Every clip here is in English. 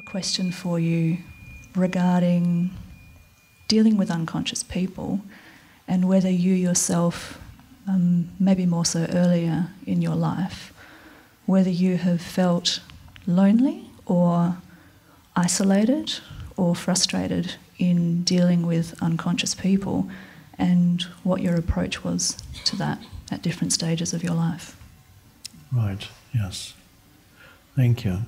question for you regarding dealing with unconscious people and whether you yourself, maybe more so earlier in your life, whether you have felt lonely or isolated or frustrated in dealing with unconscious people, and what your approach was to that at different stages of your life. Right, yes. Thank you.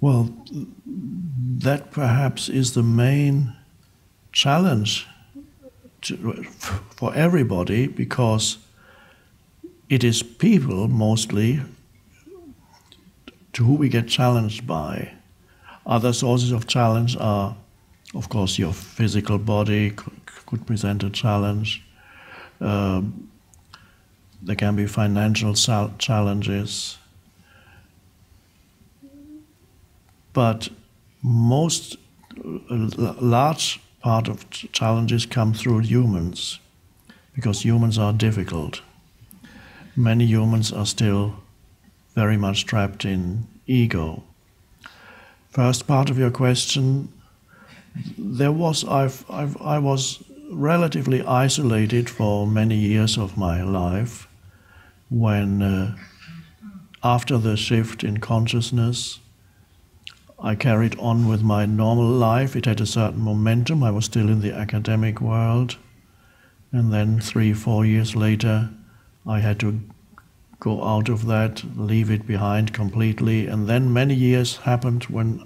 Well, that perhaps is the main challenge for everybody, because it is people mostly to who we get challenged by. Other sources of challenge are, of course, your physical body could present a challenge. There can be financial challenges. But large part of challenges come through humans, because humans are difficult. Many humans are still very much trapped in ego. First part of your question, I was relatively isolated for many years of my life when, after the shift in consciousness, I carried on with my normal life. It had a certain momentum. I was still in the academic world. And then 3-4 years later, I had to go out of that, leave it behind completely. And then many years happened when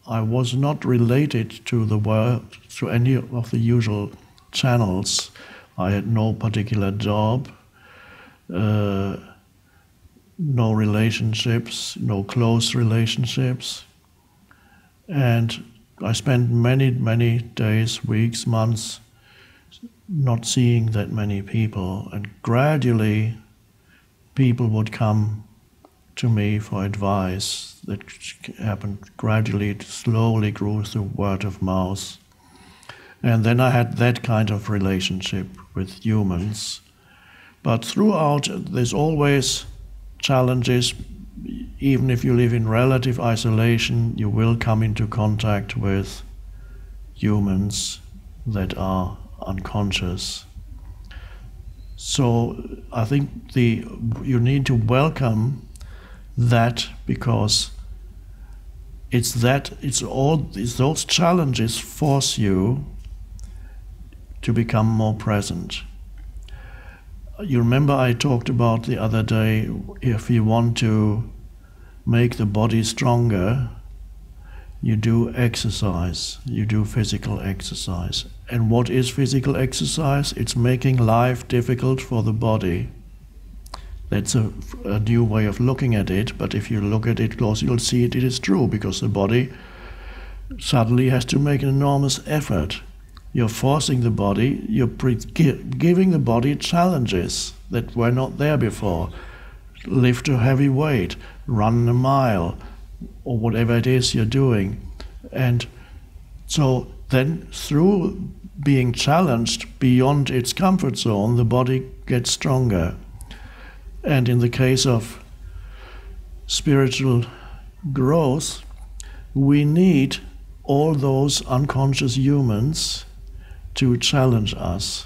I was not related to the world, to any of the usual channels. I had no particular job, no relationships, no close relationships. And I spent many days, weeks, months not seeing that many people. And gradually, people would come to me for advice. That happened gradually, it slowly grew through word of mouth. And then I had that kind of relationship with humans. But throughout, there's always challenges. Even if you live in relative isolation, you will come into contact with humans that are unconscious. So I think you need to welcome that, because it's those challenges force you to become more present. You remember I talked about the other day, if you want to make the body stronger, you do exercise, you do physical exercise. And what is physical exercise? It's making life difficult for the body. That's a new way of looking at it, but if you look at it close, you'll see it is true, because the body suddenly has to make an enormous effort. You're forcing the body, you're giving the body challenges that were not there before. Lift a heavy weight, run a mile, or whatever it is you're doing. And so then through being challenged beyond its comfort zone, the body gets stronger. And in the case of spiritual growth, we need all those unconscious humans to challenge us.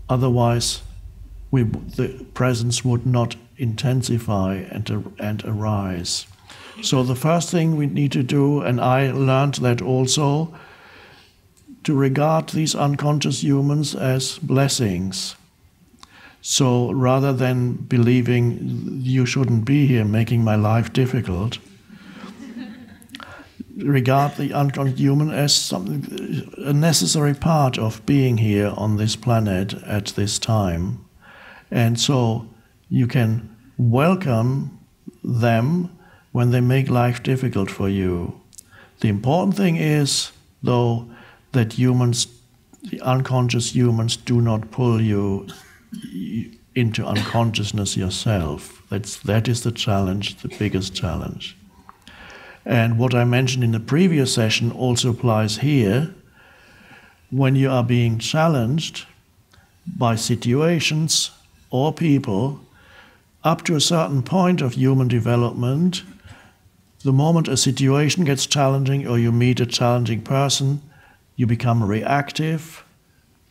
Otherwise, the presence would not intensify and arise. So the first thing we need to do, and I learned that also, to regard these unconscious humans as blessings. So rather than believing you shouldn't be here making my life difficult, regard the unconscious human as a necessary part of being here on this planet at this time. And so you can welcome them when they make life difficult for you. The important thing is, though, that the unconscious humans do not pull you into unconsciousness yourself. That is the challenge, the biggest challenge. And what I mentioned in the previous session also applies here. When you are being challenged by situations or people, up to a certain point of human development, the moment a situation gets challenging or you meet a challenging person, you become reactive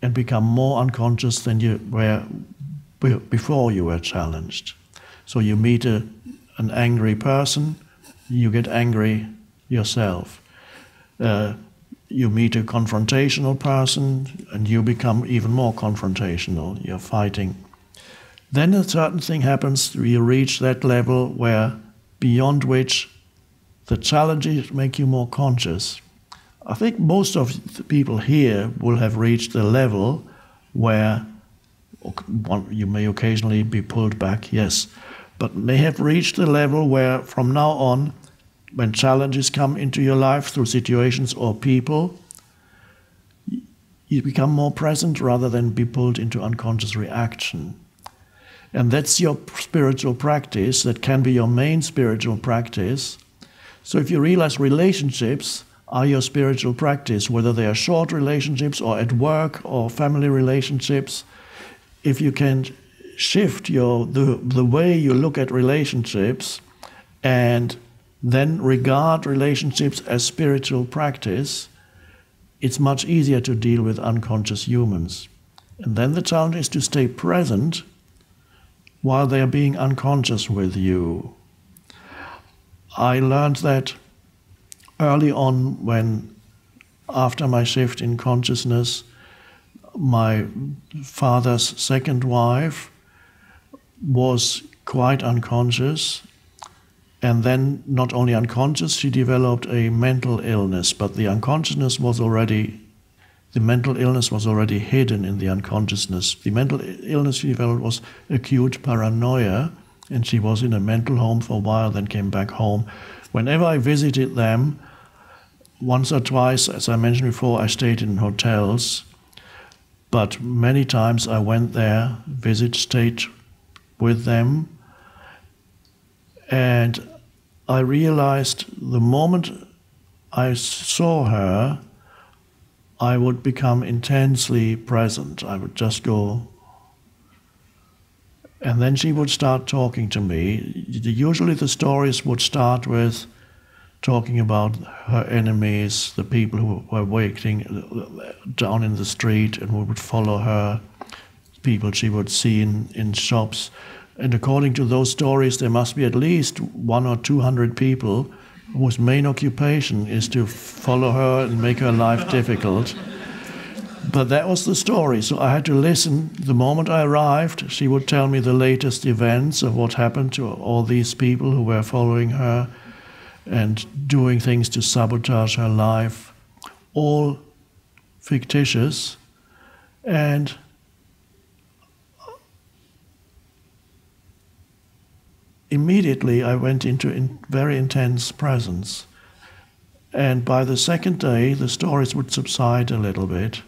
and become more unconscious than you were before you were challenged. So you meet an angry person, you get angry yourself. You meet a confrontational person and you become even more confrontational, you're fighting. Then a certain thing happens, you reach that level where beyond which the challenges make you more conscious. I think most of the people here will have reached the level where you may occasionally be pulled back, yes, but they have reached the level where from now on, when challenges come into your life through situations or people, you become more present rather than be pulled into unconscious reaction. And that's your spiritual practice, that can be your main spiritual practice. So if you realize relationships are your spiritual practice, whether they are short relationships or at work or family relationships, if you can shift the way you look at relationships and then regard relationships as spiritual practice, it's much easier to deal with unconscious humans. And then the challenge is to stay present while they are being unconscious with you. I learned that early on when, after my shift in consciousness, my father's second wife was quite unconscious, and then not only unconscious, she developed a mental illness, but the mental illness was already hidden in the unconsciousness. The mental illness she developed was acute paranoia, and she was in a mental home for a while, then came back home. Whenever I visited them, once or twice, as I mentioned before, I stayed in hotels, but many times I went there, stayed with them, and I realized the moment I saw her, I would become intensely present. I would just go, and then she would start talking to me. Usually the stories would start with talking about her enemies, the people who were waiting down in the street and who would follow her, people she would see in shops. And according to those stories, there must be at least 100 or 200 people whose main occupation is to follow her and make her life difficult. But that was the story, so I had to listen. The moment I arrived, she would tell me the latest events of what happened to all these people who were following her and doing things to sabotage her life, all fictitious. And immediately I went into very intense presence. And by the second day, the stories would subside a little bit.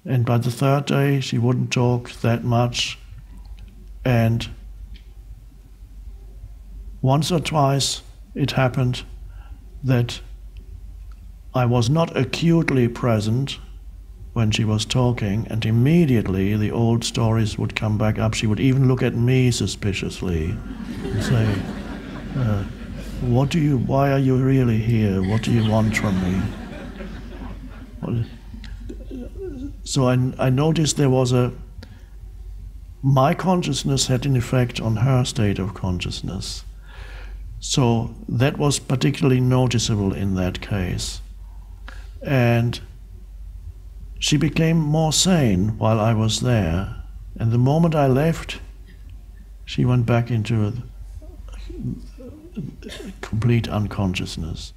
And by the third day, she wouldn't talk that much. And once or twice, it happened that I was not acutely present when she was talking, and immediately the old stories would come back up. She would even look at me suspiciously and say, why are you really here? What do you want from me? So I noticed my consciousness had an effect on her state of consciousness. So that was particularly noticeable in that case. And she became more sane while I was there. And the moment I left, she went back into a complete unconsciousness.